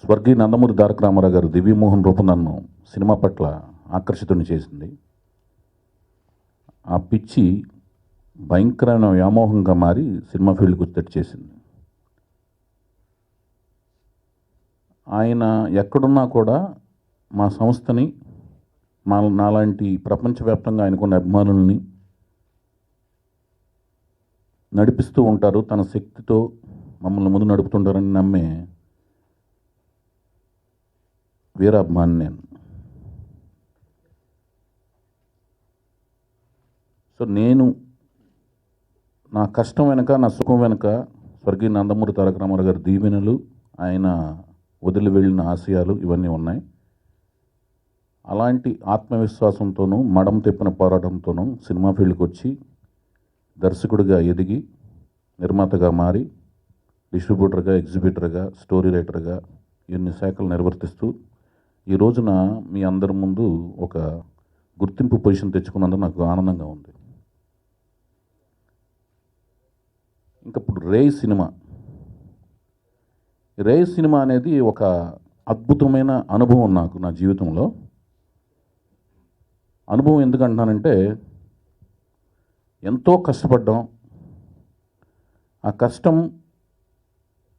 స్వర్గీయ నందమూరి తారక రామారావు గారు దివ్యమోహన్ రూపం నన్ను సినిమా పట్ల ఆకర్షితుని చేసింది. ఆ పిచ్చి భయంకరమైన వ్యామోహంగా మారి సినిమా ఫీల్డ్కి వచ్చేటట్టు చేసింది. ఆయన ఎక్కడున్నా కూడా మా సంస్థని, నాలాంటి ప్రపంచవ్యాప్తంగా ఆయనకున్న అభిమానుల్ని నడిపిస్తూ ఉంటారు. తన శక్తితో మమ్మల్ని ముందు నడుపుతుంటారని నమ్మే వీరాభిమాని నేను. సో నేను నా కష్టం వెనుక, నా సుఖం వెనుక స్వర్గీయ నందమూరి తారక రామారావు గారి దీవెనలు, ఆయన వదిలి వెళ్ళిన ఆశయాలు ఇవన్నీ ఉన్నాయి. అలాంటి ఆత్మవిశ్వాసంతోనూ మడం తిప్పిన పోరాటంతోనూ సినిమా ఫీల్డ్కి వచ్చి దర్శకుడిగా ఎదిగి, నిర్మాతగా మారి, డిస్ట్రిబ్యూటర్గా, ఎగ్జిబిటర్గా, స్టోరీ రైటర్గా ఎన్ని శాఖలు నిర్వర్తిస్తూ ఈ రోజున మీ అందరి ముందు ఒక గుర్తింపు పొజిషన్ తెచ్చుకున్నందుకు నాకు ఆనందంగా ఉంది. ఇంకా ఇప్పుడు రేయ్ సినిమా అనేది ఒక అద్భుతమైన అనుభవం నాకు నా జీవితంలో. అనుభవం ఎందుకంటున్నానంటే, ఎంతో కష్టపడ్డాం. ఆ కష్టం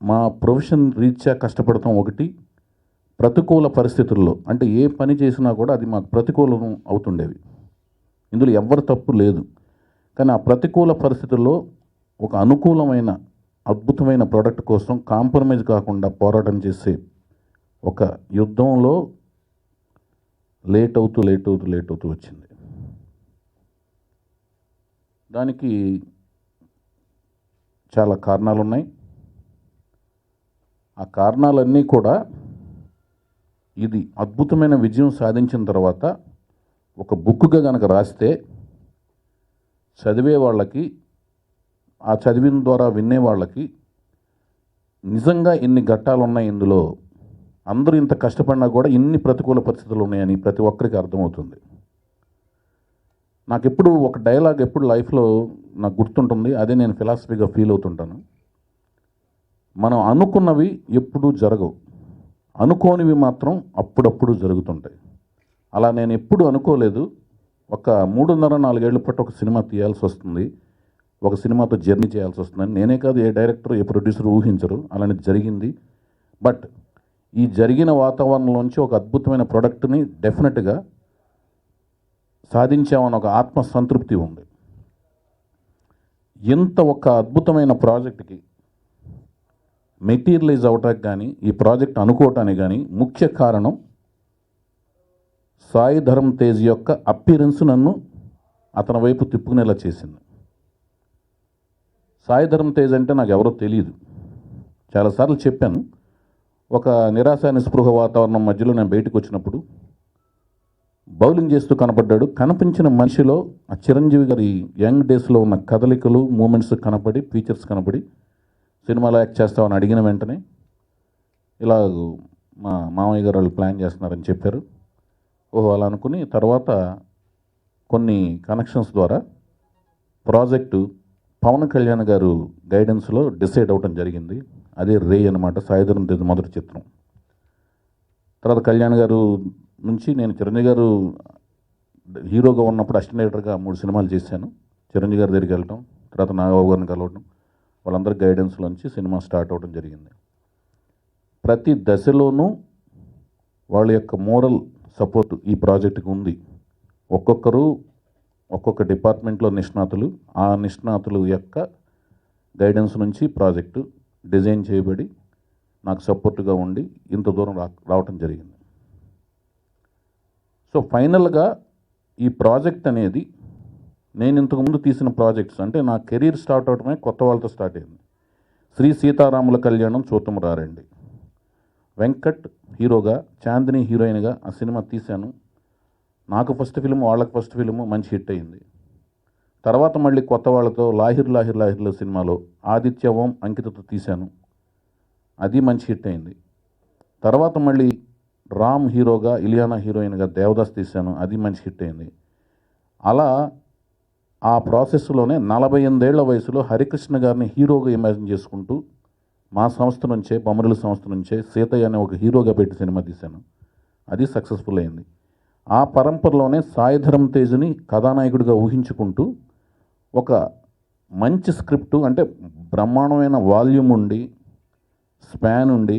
మా ప్రొఫెషన్ రీత్యా కష్టపడతాం ఒకటి, ప్రతికూల పరిస్థితుల్లో అంటే ఏ పని చేసినా కూడా అది మాకు ప్రతికూలం అవుతుండేవి. ఇందులో ఎవ్వరి తప్పు లేదు. కానీ ఆ ప్రతికూల పరిస్థితుల్లో ఒక అనుకూలమైన అద్భుతమైన ప్రోడక్ట్ కోసం కాంప్రమైజ్ కాకుండా పోరాటం చేసే ఒక యుద్ధంలో లేట్ అవుతూ వచ్చింది. దానికి చాలా కారణాలు ఉన్నాయి. ఆ కారణాలన్నీ కూడా ఇది అద్భుతమైన విజయం సాధించిన తర్వాత ఒక బుక్గా కనుక రాస్తే చదివే వాళ్ళకి, ఆ చదివిన ద్వారా వినే వాళ్ళకి నిజంగా ఇన్ని ఘట్టాలు ఉన్నాయి, ఇందులో అందరూ ఇంత కష్టపడినా కూడా ఇన్ని ప్రతికూల పరిస్థితులు ఉన్నాయని ప్రతి ఒక్కరికి అర్థమవుతుంది. నాకు ఎప్పుడు ఒక డైలాగ్ ఎప్పుడు లైఫ్లో నాకు గుర్తుంటుంది. అదే నేను ఫిలాసఫీగా ఫీల్ అవుతుంటాను. మనం అనుకున్నవి ఎప్పుడూ జరగవు, అనుకోనివి మాత్రం అప్పుడప్పుడు జరుగుతుంటాయి. అలా నేను ఎప్పుడు అనుకోలేదు. ఒక 3.5-4 ఏళ్ల పాటు ఒక సినిమా తీయాల్సి వస్తుంది, ఒక సినిమాతో జర్నీ చేయాల్సి వస్తుందని నేనే కాదు, ఏ డైరెక్టర్, ఏ ప్రొడ్యూసర్ ఊహించరు. అలాంటిది జరిగింది. బట్ ఈ జరిగిన వాతావరణంలోంచి ఒక అద్భుతమైన ప్రోడక్ట్ని డెఫినెట్గా సాధించామని ఒక ఆత్మసంతృప్తి ఉంది. ఇంత ఒక అద్భుతమైన ప్రాజెక్ట్కి మెటీరియలైజ్ అవటానికి కానీ, ఈ ప్రాజెక్ట్ అనుకోవటానికి కానీ ముఖ్య కారణం సాయి ధరమ్ తేజ్ యొక్క అప్పీరెన్స్ నన్ను అతని వైపు తిప్పుకునేలా చేసింది. సాయి ధరమ్ తేజ్ అంటే నాకు ఎవరో తెలియదు. చాలాసార్లు చెప్పాను. ఒక నిరాశ నిస్పృహ వాతావరణం మధ్యలో నేను బయటకు వచ్చినప్పుడు బౌలింగ్ చేస్తూ కనపడ్డాడు. కనిపించిన మనిషిలో ఆ చిరంజీవి గారి యంగ్ డేస్లో ఉన్న కదలికలు, మూమెంట్స్ కనపడి, ఫీచర్స్ కనపడి, సినిమాలో యాక్ట్ చేస్తామని అడిగిన వెంటనే ఇలా మా మామయ్య గారు వాళ్ళు ప్లాన్ చేస్తున్నారని చెప్పారు. ఓహో అలా అనుకుని తర్వాత కొన్ని కనెక్షన్స్ ద్వారా ప్రాజెక్టు పవన్ కళ్యాణ్ గారు గైడెన్స్లో డిసైడ్ అవ్వటం జరిగింది. అదే రే అనమాట, సాయి ధరమ్ తేజ్ మొదటి చిత్రం. తర్వాత కళ్యాణ్ గారు నుంచి నేను చిరంజీవి గారు హీరోగా ఉన్నప్పుడు అసిస్టెంట్ డైరెక్టర్గా 3 సినిమాలు చేశాను. చిరంజీవి గారి దగ్గరికి వెళ్ళటం, తర్వాత నాగబాబు గారిని కలవటం, వాళ్ళందరి గైడెన్స్లోంచి సినిమా స్టార్ట్ అవ్వడం జరిగింది. ప్రతి దశలోనూ వాళ్ళ యొక్క మోరల్ సపోర్ట్ ఈ ప్రాజెక్టుకి ఉంది. ఒక్కొక్కరు ఒక్కొక్క డిపార్ట్మెంట్లో నిష్ణాతులు, ఆ నిష్ణాతులు యొక్క గైడెన్స్ నుంచి ప్రాజెక్టు డిజైన్ చేయబడి నాకు సపోర్ట్గా ఉండి ఇంత దూరం రావటం జరిగింది. సో ఫైనల్గా ఈ ప్రాజెక్ట్ అనేది నేను ఇంతకుముందు తీసిన ప్రాజెక్ట్స్ అంటే నా కెరీర్ స్టార్ట్ అవటమే కొత్త వాళ్ళతో స్టార్ట్ అయింది. శ్రీ సీతారాముల కళ్యాణం చూద్దాం రారండి, వెంకట్ హీరోగా, చాందిని హీరోయిన్గా ఆ సినిమా తీశాను. నాకు ఫస్ట్ ఫిల్మ్, వాళ్ళకి ఫస్ట్ ఫిల్మ్ మంచి హిట్ అయింది. తర్వాత మళ్ళీ కొత్త వాళ్ళతో లాహిర్లో సినిమాలో ఆదిత్య ఓం అంకితతో తీశాను, అది మంచి హిట్ అయింది. తర్వాత మళ్ళీ రామ్ హీరోగా, ఇలియానా హీరోయిన్గా దేవదాస్ తీశాను, అది మంచి హిట్ అయింది. అలా ఆ ప్రాసెస్లోనే 48 ఏళ్ల వయసులో హరికృష్ణ గారిని హీరోగా ఇమాజిన్ చేసుకుంటూ మా సంస్థ నుంచే, బొమ్మరిల్లు సంస్థ నుంచే సీతయ్య అనే ఒక హీరోగా పెట్టి సినిమా తీశాను. అది సక్సెస్ఫుల్ అయింది. ఆ పరంపరలోనే సాయి ధరమ్ తేజ్ని కథానాయకుడిగా ఊహించుకుంటూ ఒక మంచి స్క్రిప్టు, అంటే బ్రహ్మాండమైన వాల్యూమ్ ఉండి, స్పాన్ ఉండి,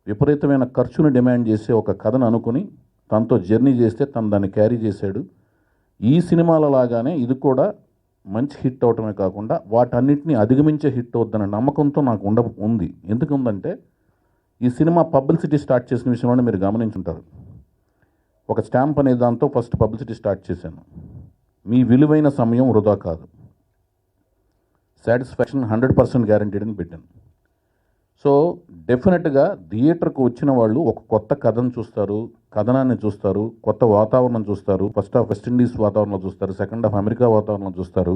విపరీతమైన ఖర్చును డిమాండ్ చేసే ఒక కథను అనుకుని తనతో జర్నీ చేస్తే తను దాన్ని క్యారీ చేశాడు. ఈ సినిమాల లాగానే ఇది కూడా మంచి హిట్ అవటమే కాకుండా వాటన్నిటిని అధిగమించే హిట్ అవుద్దన్న నమ్మకంతో నాకు ఉంది. ఎందుకుందంటే ఈ సినిమా పబ్లిసిటీ స్టార్ట్ చేసిన విషయంలోనే మీరు గమనించుంటారు. ఒక స్టాంప్ అనే దాంతో ఫస్ట్ పబ్లిసిటీ స్టార్ట్ చేశాను. మీ విలువైన సమయం వృధా కాదు, సాటిస్ఫాక్షన్ 100% గ్యారంటీడ్ అని పెట్టాను. సో డెఫినెట్గా థియేటర్కు వచ్చిన వాళ్ళు ఒక కొత్త కథను చూస్తారు, కథనాన్ని చూస్తారు, కొత్త వాతావరణం చూస్తారు. ఫస్ట్ హాఫ్ వెస్ట్ ఇండీస్ వాతావరణంలో చూస్తారు, సెకండ్ హాఫ్ అమెరికా వాతావరణంలో చూస్తారు.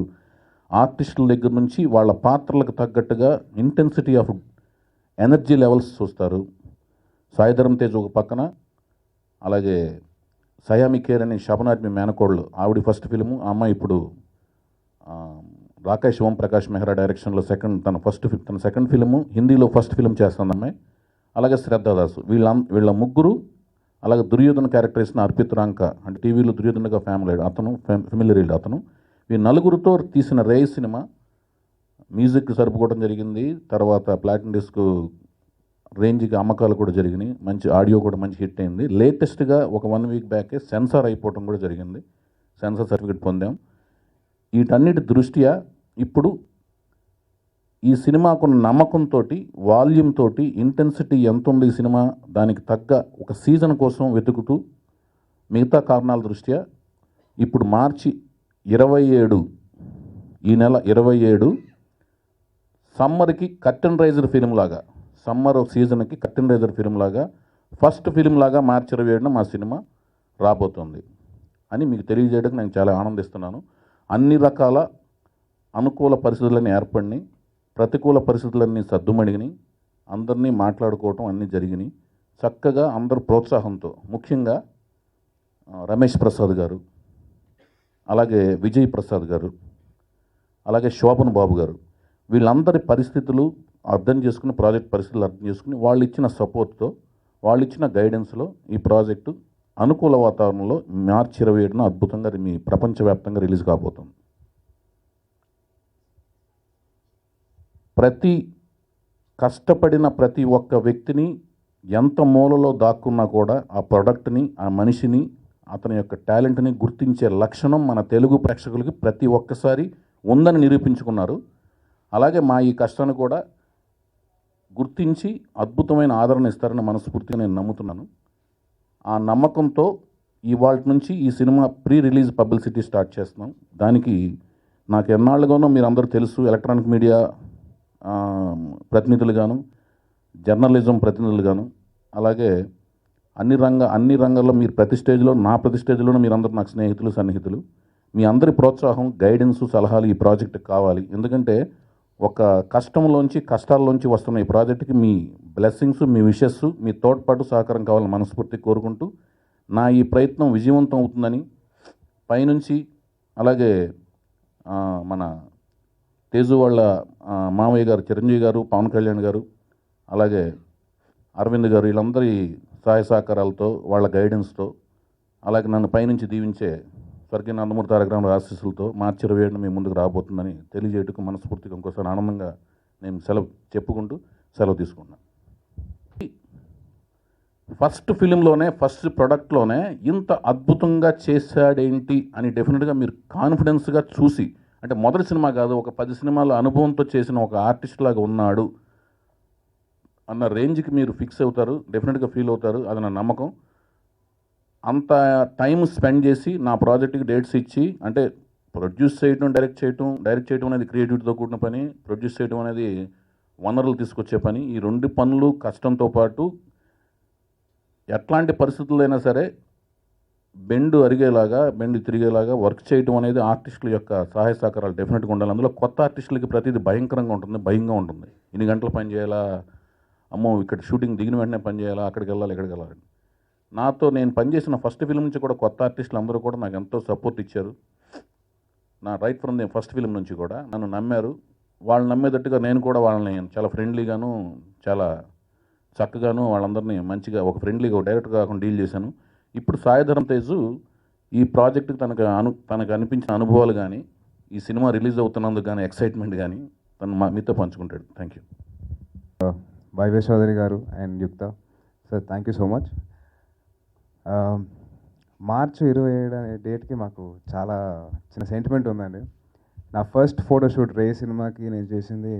ఆర్టిస్టుల దగ్గర నుంచి వాళ్ళ పాత్రలకు తగ్గట్టుగా ఇంటెన్సిటీ ఆఫ్ ఎనర్జీ లెవెల్స్ చూస్తారు. సాయి ధరమ్ తేజ్ ఒక పక్కన, అలాగే సయామి కేర్ అనే శబనాద్మి మేనకోళ్ళు, ఆవిడ ఫస్ట్ ఫిల్ము. ఆ అమ్మాయి ఇప్పుడు రాకేష్ ఓం ప్రకాష్ మెహ్రా డైరెక్షన్లో తన సెకండ్ ఫిల్ము, హిందీలో ఫస్ట్ ఫిల్మ్ చేస్తుంది అమ్మాయి. అలాగే శ్రద్ధాదాసు, వీళ్ళ ముగ్గురు. అలాగే దుర్యోధన క్యారెక్టర్ వేసిన అర్పిత్ రాంక, అంటే టీవీలో దుర్యోధనగా ఫెమిలియర్ అతను. ఈ నలుగురితో తీసిన రేయ్ సినిమా మ్యూజిక్ సరుపుకోవడం జరిగింది. తర్వాత ప్లాటినం డిస్క్ రేంజ్కి అమ్మకాలు కూడా జరిగినాయి. మంచి ఆడియో కూడా మంచి హిట్ అయింది. లేటెస్ట్గా ఒక 1 వీక్ బ్యాకే సెన్సార్ అయిపోవడం కూడా జరిగింది. సెన్సార్ సర్టిఫికేట్ పొందాం. వీటన్నిటి దృష్ట్యా ఇప్పుడు ఈ సినిమాకున్న నమ్మకంతో, వాల్యూమ్ తోటి, ఇంటెన్సిటీ ఎంత ఉంది ఈ సినిమా, దానికి తగ్గ ఒక సీజన్ కోసం వెతుకుతూ, మిగతా కారణాల దృష్ట్యా ఇప్పుడు మార్చి 27, ఈ నెల 27 సమ్మర్కి కర్టెన్ రైజర్ ఫిల్మ్ లాగా, సమ్మర్ సీజన్కి కర్టెన్ రైజర్ ఫిల్మ్ లాగా, ఫస్ట్ ఫిల్మ్ లాగా మార్చి 27న మా సినిమా రాబోతుంది అని మీకు తెలియజేయడానికి నేను చాలా ఆనందిస్తున్నాను. అన్ని రకాల అనుకూల పరిస్థితులన్నీ ఏర్పడినాయి, ప్రతికూల పరిస్థితులన్నీ సర్దుమణిగినాయి, అందరినీ మాట్లాడుకోవటం అన్నీ జరిగినాయి చక్కగా అందరు ప్రోత్సాహంతో. ముఖ్యంగా రమేష్ ప్రసాద్ గారు, అలాగే విజయ్ ప్రసాద్ గారు, అలాగే శోభన్ బాబు గారు, వీళ్ళందరి పరిస్థితులు అర్థం చేసుకుని, ప్రాజెక్ట్ పరిస్థితులు అర్థం చేసుకుని, వాళ్ళు ఇచ్చిన సపోర్ట్తో, వాళ్ళు ఇచ్చిన గైడెన్స్లో ఈ ప్రాజెక్టు అనుకూల వాతావరణంలో మార్చి 27న అద్భుతంగా మీ ప్రపంచవ్యాప్తంగా రిలీజ్ కాబోతుంది. కష్టపడిన ప్రతి ఒక్క వ్యక్తిని ఎంత మూలలో దాక్కున్నా కూడా ఆ ప్రోడక్ట్ని, ఆ మనిషిని, అతని యొక్క టాలెంట్ని గుర్తించే లక్షణం మన తెలుగు ప్రేక్షకులకి ప్రతి ఒక్కసారి ఉందని నిరూపించుకున్నారు. అలాగే మా ఈ కష్టాన్ని కూడా గుర్తించి అద్భుతమైన ఆదరణ ఇస్తారని మనస్ఫూర్తిగా నేను నమ్ముతున్నాను. ఆ నమ్మకంతో ఇవాళ నుంచి ఈ cinema pre release publicity start చేస్తున్నాం. దానికి నాకు ఎన్నాళ్ళుగానో మీరు అందరూ తెలుసు, ఎలక్ట్రానిక్ మీడియా ప్రతినిధులుగాను, జర్నలిజం ప్రతినిధులుగాను, అలాగే అన్ని రంగాల్లో మీరు ప్రతి స్టేజ్లో, నా ప్రతి స్టేజ్లోనూ మీరందరూ నాకు స్నేహితులు, సన్నిహితులు. మీ అందరి ప్రోత్సాహం, గైడెన్సు, సలహాలు ఈ ప్రాజెక్టుకి కావాలి. ఎందుకంటే ఒక కష్టాల్లోంచి వస్తున్న ఈ ప్రాజెక్టుకి మీ బ్లెస్సింగ్స్, మీ విషెస్, మీ తోడ్పాటు, సహకారం కావాలని మనస్ఫూర్తిగా కోరుకుంటూ, నా ఈ ప్రయత్నం విజయవంతం అవుతుందని పైనుంచి, అలాగే మన తేజు వాళ్ళ మామయ్య గారు చిరంజీవి గారు, పవన్ కళ్యాణ్ గారు, అలాగే అరవింద్ గారు, వీళ్ళందరి సహాయ సహకారాలతో, వాళ్ళ గైడెన్స్తో, అలాగే నన్ను పైనుంచి దీవించే స్వర్గీయ నందమూరి తారక రామారావు ఆశీస్సులతో మార్చి 27న మీ ముందుకు రాబోతుందని తెలియజేయటకు మనస్ఫూర్తిగా ఇంకోసారి ఆనందంగా నేను సెలవు తీసుకున్నాను. ఫస్ట్ ఫిలింలోనే, ఫస్ట్ ప్రొడక్ట్లోనే ఇంత అద్భుతంగా చేశాడేంటి అని డెఫినెట్గా మీరు కాన్ఫిడెన్స్గా చూసి, అంటే మొదటి సినిమా కాదు, ఒక 10 సినిమాల అనుభవంతో చేసిన ఒక ఆర్టిస్ట్ లాగా ఉన్నాడు అన్న రేంజ్కి మీరు ఫిక్స్ అవుతారు, డెఫినెట్గా ఫీల్ అవుతారు. అది నా నమ్మకం. అంత టైం స్పెండ్ చేసి నా ప్రాజెక్ట్కి డేట్స్ ఇచ్చి, అంటే ప్రొడ్యూస్ చేయడం, డైరెక్ట్ చేయడం అనేది క్రియేటివిటీతో కూడిన పని, ప్రొడ్యూస్ చేయడం అనేది వనరులు తీసుకొచ్చే పని. ఈ 2 పనులు కష్టంతో పాటు ఎట్లాంటి పరిస్థితుల్లో సరే బెండు తిరిగేలాగా వర్క్ చేయడం అనేది ఆర్టిస్టుల యొక్క సహాయ సహకారాలు డెఫినెట్గా ఉండాలి. అందులో కొత్త ఆర్టిస్టులకి ప్రతిదీ భయంకరంగా ఉంటుంది, భయంగా ఉంటుంది. ఇన్ని గంటలు పని చేయాలా, అమ్మో ఇక్కడ షూటింగ్ దిగిన వెంటనే పని చేయాలా, అక్కడికి వెళ్ళాలి, ఇక్కడికి వెళ్ళాలని. నాతో నేను పనిచేసిన ఫస్ట్ ఫిల్మ్ నుంచి కూడా కొత్త ఆర్టిస్టులు అందరూ కూడా నాకు ఎంతో సపోర్ట్ ఇచ్చారు. నా right from the first film నుంచి కూడా నన్ను నమ్మారు. వాళ్ళు నమ్మేటట్టుగా నేను కూడా వాళ్ళని చాలా ఫ్రెండ్లీగాను చాలా చక్కగాను వాళ్ళందరినీ మంచిగా ఒక ఫ్రెండ్లీగా ఒక డైరెక్టర్ కాకుండా డీల్ చేశాను. ఇప్పుడు సాయిధరం తేజు ఈ ప్రాజెక్టుకి తనకు అనిపించిన అనుభవాలు కానీ ఈ సినిమా రిలీజ్ అవుతున్నందుకు కానీ ఎక్సైట్మెంట్ కానీ తను మీతో పంచుకుంటాడు. Thank you. వైవేష్ చౌదరి గారు and Yukta sir, thank you so much. మార్చి 27 అనే డేట్కి మాకు చాలా చిన్న సెంటిమెంట్ ఉందండి. నా ఫస్ట్ ఫోటోషూట్ రే సినిమాకి నేను చేసింది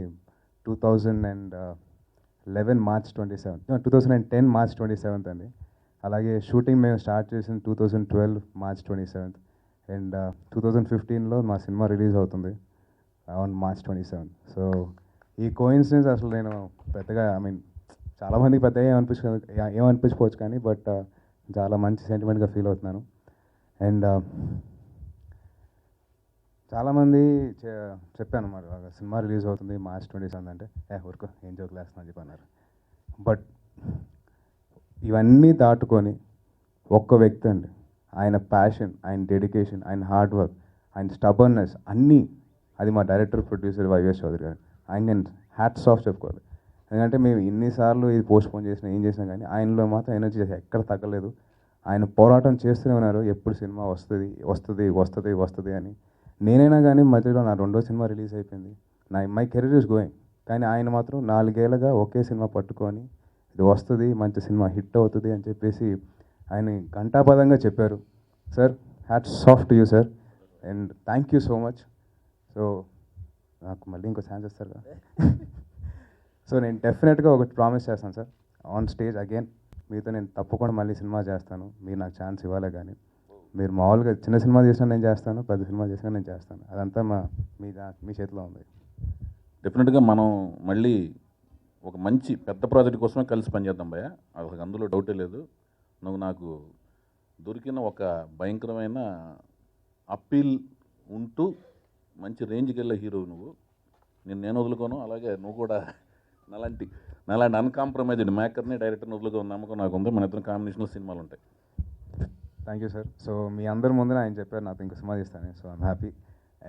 2011 మార్చ్ 27, 2010 మార్చ్ 27 అండి. అలాగే షూటింగ్ మేము స్టార్ట్ చేసింది 2012 మార్చ్ 27 అండ్ 2015లో మా సినిమా రిలీజ్ అవుతుంది అరౌండ్ మార్చ్ 27. సో ఈ కోయిన్సిడెన్స్ అసలు నేను పెద్దగా చాలామందికి పెద్దగా ఏమనిపించుకోవచ్చు కానీ బట్ చాలా మంచి సెంటిమెంట్గా ఫీల్ అవుతున్నాను. అండ్ చాలామంది చెప్పాను మరి సినిమా రిలీజ్ అవుతుంది మార్చ్ 27 అంటే ఊరుకో ఏం జోకులు వేస్తున్నా అని చెప్పి అన్నారు. బట్ ఇవన్నీ దాటుకొని ఒక్క వ్యక్తి అండి, ఆయన ప్యాషన్, ఆయన డెడికేషన్, ఆయన హార్డ్ వర్క్, ఆయన స్టబర్నెస్ అన్నీ, అది మా డైరెక్టర్ ప్రొడ్యూసర్ వైవేష్ చౌదరి గారు. ఆయన నేను హ్యాట్స్ ఆఫ్ చెప్పుకోవాలి. ఎందుకంటే మేము ఇన్నిసార్లు ఇది పోస్ట్పోన్ చేసినా ఏం చేసినా కానీ ఆయనలో మాత్రం ఎనర్జీ ఎక్కడ తగ్గలేదు. ఆయన పోరాటం చేస్తూనే ఉన్నారు, ఎప్పుడు సినిమా వస్తుంది వస్తుంది వస్తుంది వస్తుంది అని. నేనైనా కానీ మధ్యలో నా 2వ సినిమా రిలీజ్ అయిపోయింది, మై కెరీర్ ఈస్ గోయింగ్. కానీ ఆయన మాత్రం 4 ఏళ్ళగా ఒకే సినిమా పట్టుకొని ఇది వస్తుంది, మంచి సినిమా హిట్ అవుతుంది అని చెప్పేసి ఆయన ఘంటాపదంగా చెప్పారు. Sir, hats off to you sir and thank you so much. So నాకు మళ్ళీ ఇంకో ఛాన్స్ ఇస్తారు కదా. సో నేను డెఫినెట్గా ఒకటి ప్రామిస్ చేస్తాను సార్, ఆన్ స్టేజ్ అగైన్ మీతో నేను తప్పకుండా మళ్ళీ సినిమా చేస్తాను. మీరు నాకు ఛాన్స్ ఇవ్వాలే కానీ మీరు మామూలుగా చిన్న సినిమా చేసినా నేను చేస్తాను, పెద్ద సినిమా చేసినా నేను చేస్తాను. అదంతా మీ చేతిలో ఉంది. డెఫినెట్గా మనం మళ్ళీ ఒక మంచి పెద్ద ప్రాజెక్ట్ కోసమే కలిసి పనిచేద్దాం భయ్య, అసలు అందులో డౌటే లేదు. నువ్వు నాకు దొరికిన ఒక భయంకరమైన అప్పీల్ ఉంటూ మంచి రేంజ్కి వెళ్ళే హీరో నువ్వు. నేను వదులుకోను, అలాగే నువ్వు కూడా నాలాంటి అన్కాంప్రమైజ్డ్ మేకర్ని డైరెక్టర్ని వదులుకో నమ్మకం నాకు ఉంది. మన ఇద్దరు కాంబినేషన్లో సినిమాలు ఉంటాయి. Thank you sir. సో మీ అందరి ముందు ఆయన చెప్పారు నాతో ఇంకో సినిమా తీస్తాను, so I'm happy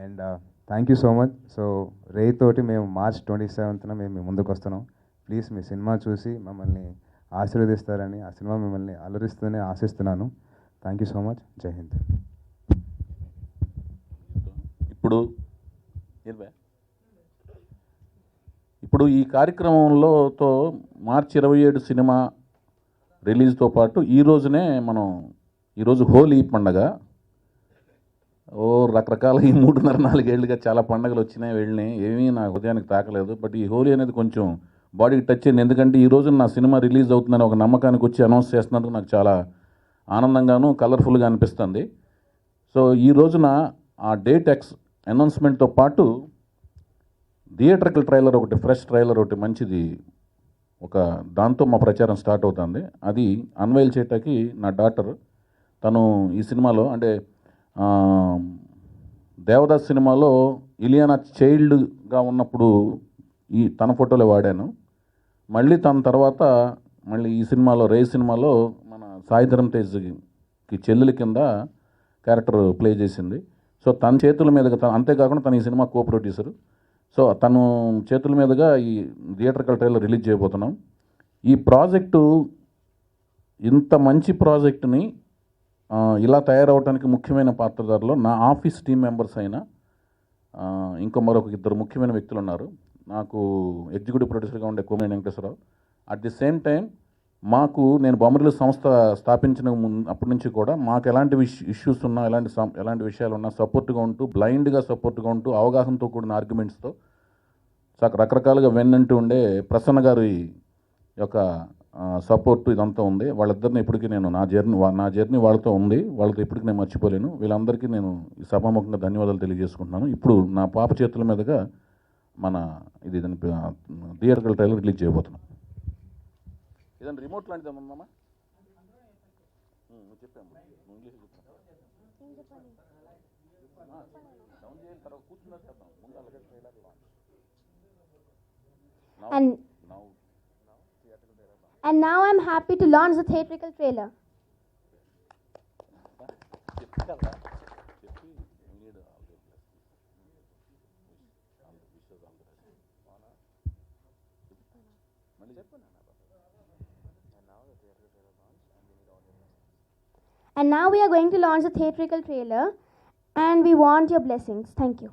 and thank you so much. So రే తోటి మేము మార్చ్ 27న మేము మీ ముందుకు వస్తున్నాం. ప్లీజ్ మీ సినిమా చూసి మమ్మల్ని ఆశీర్వదిస్తారని, ఆ సినిమా మిమ్మల్ని అలరిస్తూనే ఆశిస్తున్నాను. Thank you so much. జై హింద్. ఇప్పుడు ఈ కార్యక్రమంలోతో మార్చి 27 సినిమా రిలీజ్తో పాటు ఈరోజు హోలీ పండగ. రకరకాల ఈ 3.5-4 ఏళ్ళుగా చాలా పండుగలు వచ్చినాయి వెళ్ళినాయి, ఏమీ నా హృదయానికి తాకలేదు. బట్ ఈ హోలీ అనేది కొంచెం బాడీకి టచ్ అయింది. ఎందుకంటే ఈ రోజు నా సినిమా రిలీజ్ అవుతుందని ఒక నమ్మకానికి వచ్చి అనౌన్స్ చేస్తున్నందుకు నాకు చాలా ఆనందంగాను కలర్ఫుల్గా అనిపిస్తుంది. సో ఈ రోజున ఆ డేట్ అనౌన్స్మెంట్తో పాటు థియేటర్కల్ ట్రైలర్ ఒకటి, ఫ్రెష్ ట్రైలర్ ఒకటి మంచిది, దాంతో మా ప్రచారం స్టార్ట్ అవుతుంది. అది అన్వైల్ చేయటానికి నా డాటర్, తను ఈ సినిమాలో అంటే దేవదాస్ సినిమాలో ఇలియానా చైల్డ్గా ఉన్నప్పుడు తన ఫోటోలే వాడాను. మళ్ళీ తన తర్వాత ఈ సినిమాలో రే సినిమాలో మన సాయిధరం తేజ్కి చెల్లెలి కింద క్యారెక్టర్ ప్లే చేసింది. సో తన చేతుల మీదుగా అంతేకాకుండా తను ఈ సినిమా కో ప్రొడ్యూసరు. సో తను చేతుల మీదుగా ఈ థియేటర్కల్ ట్రైలర్ రిలీజ్ చేయబోతున్నాం. ఈ ప్రాజెక్టు, ఇంత మంచి ప్రాజెక్టుని ఇలా తయారవడానికి ముఖ్యమైన పాత్రధారులు నా ఆఫీస్ టీమ్ మెంబర్స్ అయిన మరొక 2 ముఖ్యమైన వ్యక్తులు ఉన్నారు. నాకు ఎగ్జిక్యూటివ్ ప్రొడ్యూసర్గా ఉండే Komeni Venkateswara Rao. At the same time నేను బొమ్మరిల్లు సంస్థ స్థాపించిన అప్పటి నుంచి కూడా మాకు ఎలాంటి ఇష్యూస్ ఉన్నా, ఎలాంటి విషయాలు ఉన్నా సపోర్ట్గా ఉంటూ, బ్లైండ్గా సపోర్ట్గా ఉంటూ, అవగాహనతో కూడిన ఆర్గ్యుమెంట్స్తో రకరకాలుగా వెన్నంటూ ఉండే ప్రసన్న గారి యొక్క సపోర్ట్ ఇదంతా ఉంది. వాళ్ళిద్దరిని ఇప్పటికీ నేను నా జర్నీ వాళ్ళతో ఉంది, వాళ్ళతో ఇప్పటికీ నేను మర్చిపోలేను. వీళ్ళందరికీ నేను ఈ సభాముఖంగా ధన్యవాదాలు తెలియజేసుకుంటున్నాను. ఇప్పుడు నా పాప చేతుల మీదుగా ఇది థియేటర్కల్ ట్రైలర్ రిలీజ్ చేయబోతున్నాం. ఇదంతా రిమోట్ లాంటిది ఏమన్నా చెప్పాము, ఇంగ్లీష్ డౌన్ చేయాలి, తర్వాత కూర్చున్నా చేద్దాం. ముందు అలాగే trailer And now I'm happy to launch the theatrical trailer. And now we are going to launch the theatrical trailer, and we want your blessings. Thank you.